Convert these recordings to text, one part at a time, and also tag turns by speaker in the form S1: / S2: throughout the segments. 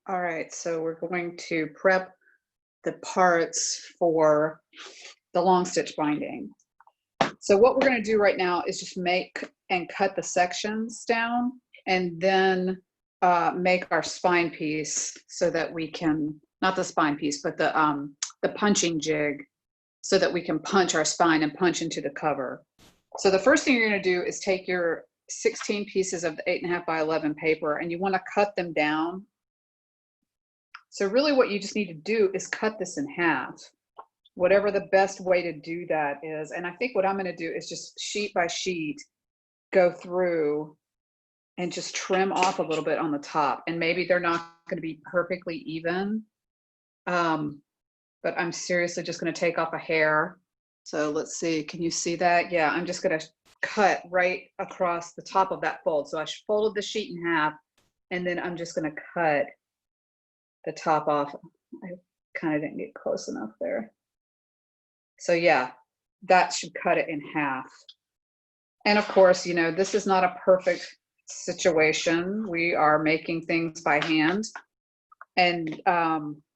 S1: All right, so we're going to prep the parts for the long stitch binding. So what we're going to do right now is just make and cut the sections down and then make our spine piece so that we can, not the spine piece, but the punching jig so that we can punch our spine and punch into the cover. So the first thing you're going to do is take your 16 pieces of the 8.5 by 11 paper and you want to cut them down. So really what you just need to do is cut this in half, whatever the best way to do that is. And I think what I'm going to do is just sheet by sheet go through and just trim off a little bit on the top. And maybe they're not going to be perfectly even, but I'm seriously just going to take off a hair. So let's see, can you see that? Yeah, I'm just going to cut right across the top of that fold. So I folded the sheet in half and then I'm just going to cut the top off. I kind of didn't get close enough there. So yeah, that should cut it in half. And of course, you know, this is not a perfect situation. We are making things by hand and,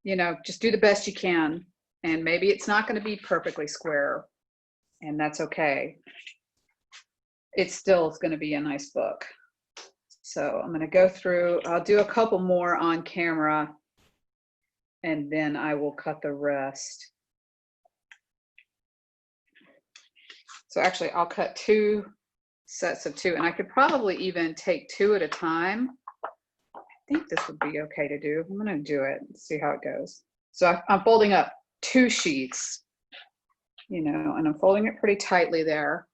S1: you know, just do the best you can. And maybe it's not going to be perfectly square and that's okay. It still is going to be a nice book. So I'm going to go through, I'll do a couple more on camera and then I will cut the rest. So actually I'll cut 2 sets of 2 and I could probably even take 2 at a time. I think this would be okay to do. I'm going to do it and see how it goes. So I'm folding up 2 sheets, you know, and I'm folding it pretty tightly there.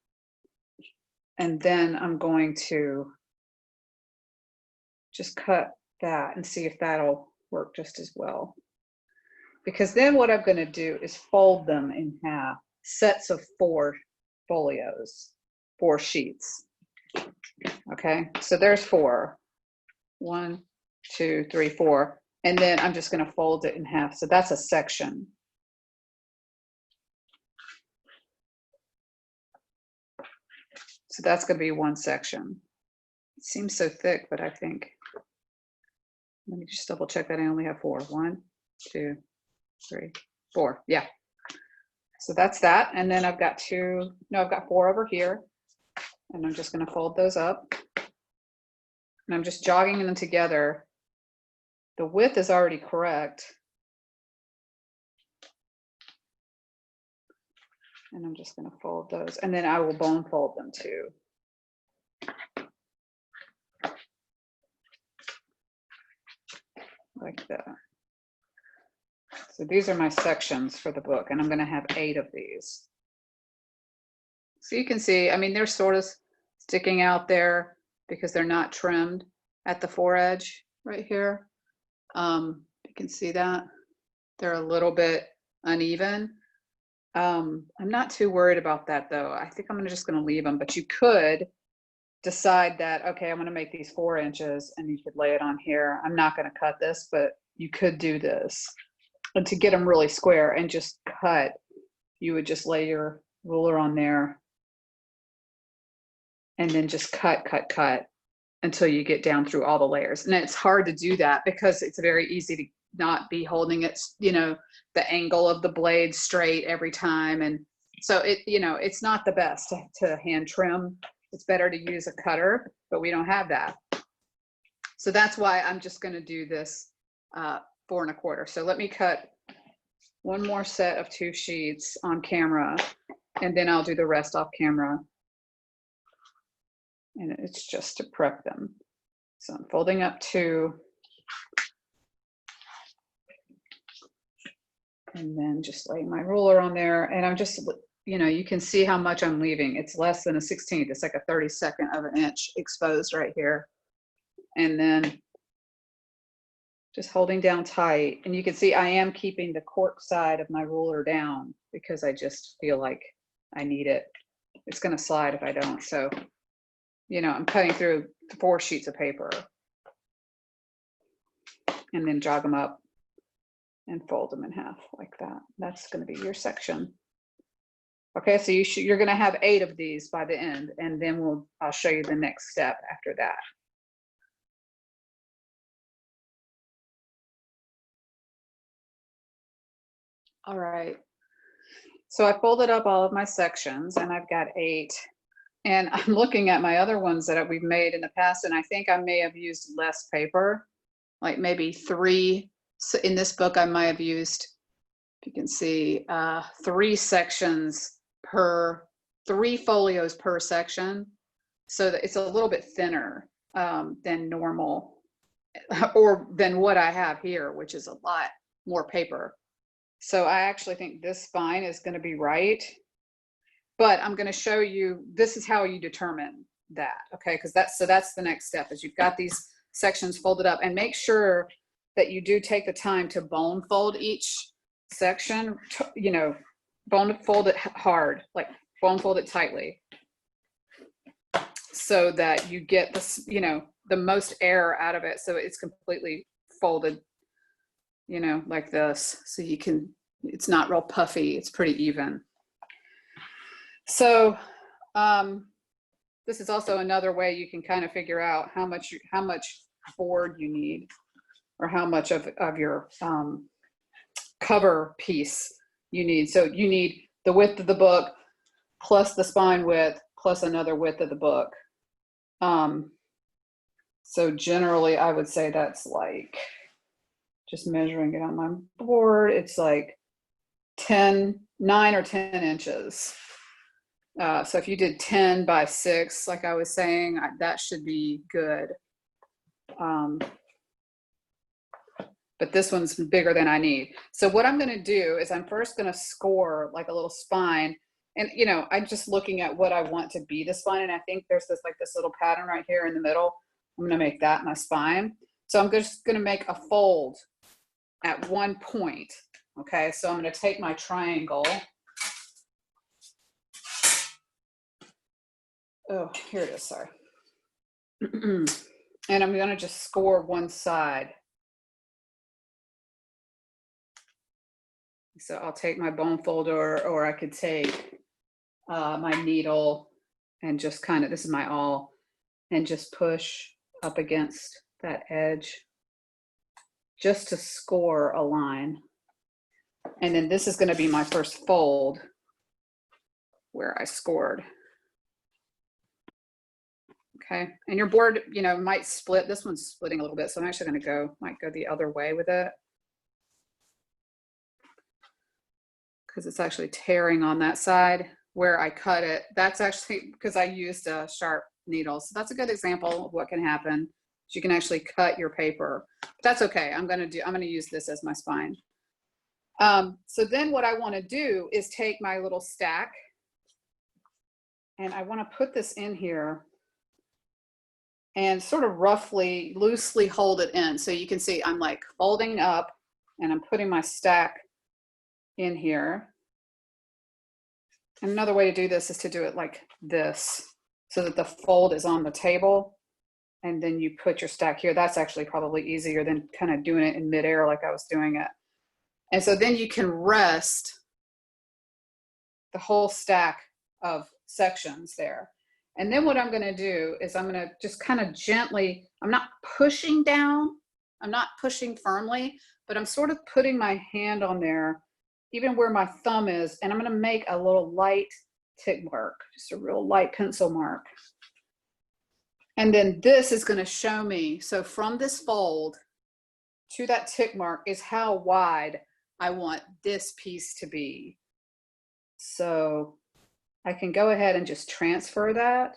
S1: And then I'm going to just cut that and see if that'll work just as well. Because then what I'm going to do is fold them in half, sets of 4 folios, 4 sheets. Okay, so there's 4. 1, 2, 3, 4. And then I'm just going to fold it in half. So that's a section. So that's going to be 1 section. It seems so thick, but I think, let me just double check that I only have 4. 1, 2, 3, 4. Yeah. So that's that. And then I've got 2, no, I've got 4 over here. And I'm just going to fold those up. And I'm just jogging them together. The width is already correct. And I'm just going to fold those. And then I will bone fold them too. Like that. So these are my sections for the book, and I'm going to have 8 of these. So you can see, I mean, they're sort of sticking out there because they're not trimmed at the foredge right here. You can see that they're a little bit uneven. I'm not too worried about that though. I think I'm just going to leave them, but you could decide that, okay, I'm going to make these 4 inches and you could lay it on here. I'm not going to cut this, but you could do this. And to get them really square and just cut, you would just lay your ruler on there and then just cut, cut, cut until you get down through all the layers. And it's hard to do that because it's very easy to not be holding it, you know, the angle of the blade straight every time. And so it, you know, it's not the best to hand trim. It's better to use a cutter, but we don't have that. So that's why I'm just going to do this 4 1/4. So let me cut 1 more set of 2 sheets on camera, and then I'll do the rest off camera. And it's just to prep them. So I'm folding up 2. And then just lay my ruler on there. And I'm just, you know, you can see how much I'm leaving. It's less than a 1/16. It's like a 32nd of an inch exposed right here. And then just holding down tight. And you can see I am keeping the cork side of my ruler down because I just feel like I need it. It's going to slide if I don't. So, you know, I'm cutting through 4 sheets of paper and then jog them up and fold them in half like that. That's going to be your section. Okay, so you're going to have 8 of these by the end, and then I'll show you the next step after that. All right. So I folded up all of my sections and I've got 8. And I'm looking at my other ones that we've made in the past, and I think I may have used less paper, like maybe 3. So in this book, I might have used, if you can see, 3 sections per, 3 folios per section. So that it's a little bit thinner than normal, or than what I have here, which is a lot more paper. So I actually think this spine is going to be right, but I'm going to show you, this is how you determine that, okay? Because that's the next step, is you've got these sections folded up, and make sure that you do take the time to bone fold each section, you know, bone fold it hard, like bone fold it tightly, so that you get this, you know, the most air out of it, so it's completely folded, you know, like this, so you can, it's not real puffy, it's pretty even. So this is also another way you can kind of figure out how much board you need, or how much of your cover piece you need. So you need the width of the book plus the spine width plus another width of the book. So generally I would say that's like, just measuring it on my board, it's like 9 or 10 inches. So if you did 10 by 6, like I was saying, that should be good. But this one's bigger than I need. So what I'm going to do is I'm first going to score like a little spine. And, you know, I'm just looking at what I want to be the spine. And I think there's this, like this little pattern right here in the middle. I'm going to make that my spine. So I'm just going to make a fold at one point. Okay, so I'm going to take my triangle. Oh, here it is, sorry. And I'm going to just score one side. So I'll take my bone folder, or I could take my needle and just kind of, this is my awl, and just push up against that edge just to score a line. And then this is going to be my first fold where I scored. Okay, and your board, you know, might split. This one's splitting a little bit, so I'm actually going to might go the other way with it, because it's actually tearing on that side where I cut it. That's actually because I used a sharp needle. So that's a good example of what can happen. You can actually cut your paper. But that's okay. I'm going to use this as my spine. So then what I want to do is take my little stack, and I want to put this in here and sort of roughly, loosely hold it in. So you can see I'm like folding up and I'm putting my stack in here. And another way to do this is to do it like this, so that the fold is on the table, and then you put your stack here. That's actually probably easier than kind of doing it in midair like I was doing it. And so then you can rest the whole stack of sections there. And then what I'm going to do is I'm going to just kind of gently, I'm not pushing down, I'm not pushing firmly, but I'm sort of putting my hand on there, even where my thumb is, and I'm going to make a little light tick mark, just a real light pencil mark. And then this is going to show me, so from this fold to that tick mark is how wide I want this piece to be. So I can go ahead and just transfer that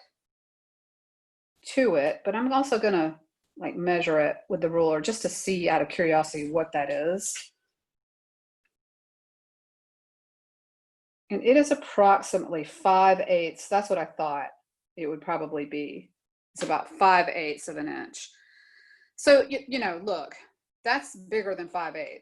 S1: to it, but I'm also going to like measure it with the ruler just to see out of curiosity what that is. And it is approximately 5/8. That's what I thought it would probably be. It's about 5/8 of an inch. So, you know, look, that's bigger than 5/8.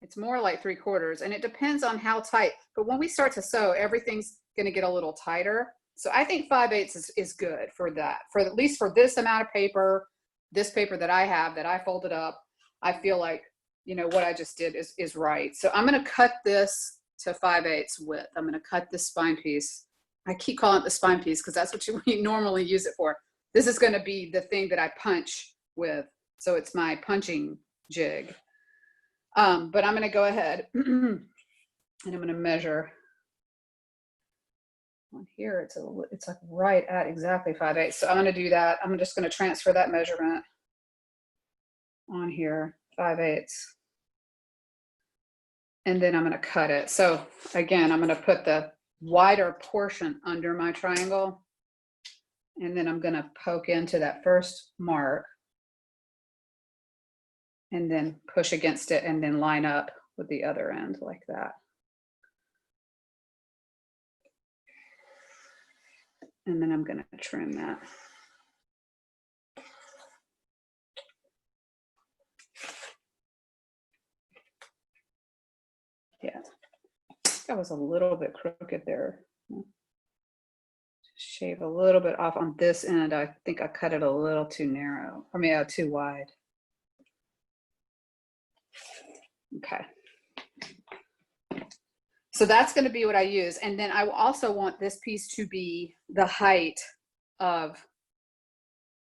S1: It's more like 3/4, and it depends on how tight. But when we start to sew, everything's going to get a little tighter. So I think 5/8 is good for that, for at least for this amount of paper, this paper that I have that I folded up. I feel like, you know, what I just did is right. So I'm going to cut this to 5/8 width. I'm going to cut this spine piece. I keep calling it the spine piece because that's what we normally use it for. This is going to be the thing that I punch with. So it's my punching jig. But I'm gonna go ahead and I'm gonna measure. On here, it's like right at exactly 5/8. So I'm gonna do that. I'm just gonna transfer that measurement on here, 5/8. And then I'm gonna cut it. So again, I'm gonna put the wider portion under my triangle. And then I'm gonna poke into that first mark and then push against it and then line up with the other end like that. And then I'm gonna trim that. Yeah, that was a little bit crooked there. Shave a little bit off on this end. I think I cut it a little too narrow. I mean, too wide. Okay. So that's going to be what I use. And then I also want this piece to be the height of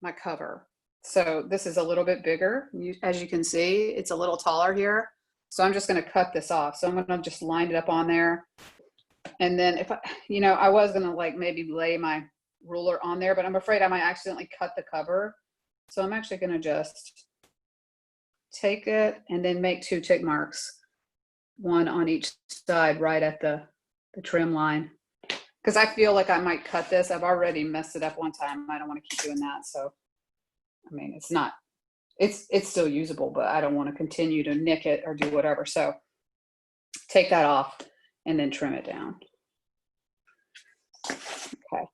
S1: my cover. So this is a little bit bigger. As you can see, it's a little taller here. So I'm just going to cut this off. So I'm going to just line it up on there. And then if I, I was going to like maybe lay my ruler on there, but I'm afraid I might accidentally cut the cover. So I'm actually going to just take it and then make 2 tick marks, one on each side right at the trim line. Because I feel like I might cut this. I've already messed it up one time. I don't want to keep doing that. So, I mean, it's still usable, but I don't want to continue to nick it or do whatever. So take that off and then trim it down. Okay.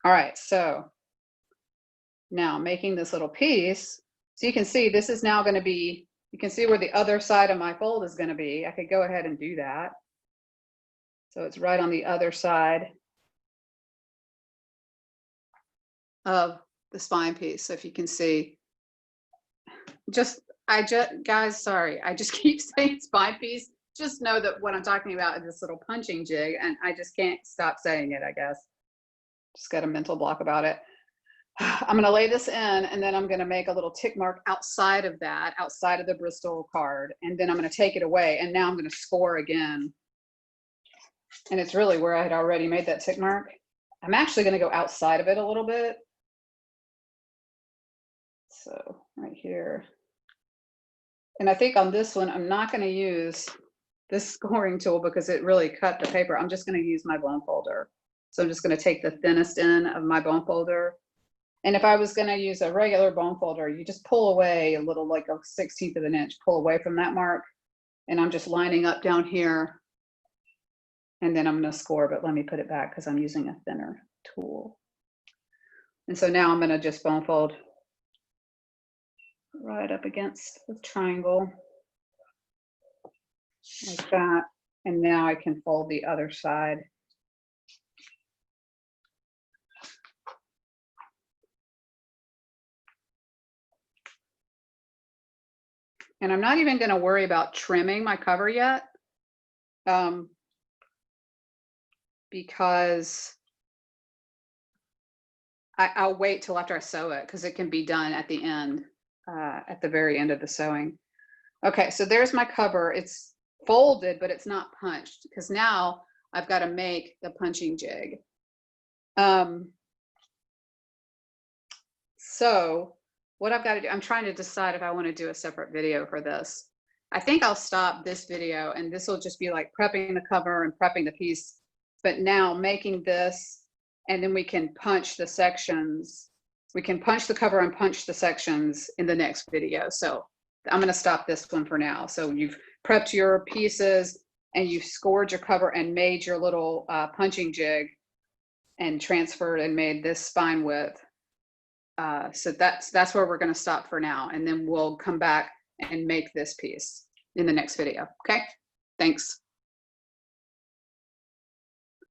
S1: All right, so now making this little piece, so you can see this is now going to be, you can see where the other side of my fold is going to be. I could go ahead and do that. So it's right on the other side of the spine piece. So if you can see, guys, sorry, I just keep saying spine piece. Just know that what I'm talking about is this little punching jig, and I just can't stop saying it, I guess. Just got a mental block about it. I'm going to lay this in, and then I'm going to make a little tick mark outside of that, outside of the Bristol card, and then I'm going to take it away, and now I'm going to score again. And it's really where I had already made that tick mark. I'm actually going to go outside of it a little bit. So right here. And I think on this one, I'm not going to use this scoring tool because it really cut the paper. I'm just going to use my bone folder. So I'm just going to take the thinnest end of my bone folder. And if I was going to use a regular bone folder, you just pull away a little, like a 1/16 of an inch, pull away from that mark. And I'm just lining up down here. And then I'm going to score, but let me put it back because I'm using a thinner tool. And so now I'm going to just bone fold right up against the triangle like that. And now I can fold the other side. And I'm not even going to worry about trimming my cover yet, because I'll wait till after I sew it because it can be done at the end, at the very end of the sewing. Okay, so there's my cover. It's folded, but it's not punched because now I've got to make the punching jig. So what I've got to do, I'm trying to decide if I want to do a separate video for this. I think I'll stop this video and this will just be like prepping the cover and prepping the piece, but now making this, and then we can punch the sections. We can punch the cover and punch the sections in the next video. So I'm going to stop this one for now. So you've prepped your pieces and you've scored your cover and made your little punching jig and transferred and made this spine width. So that's where we're going to stop for now. And then we'll come back and make this piece in the next video. Okay, thanks.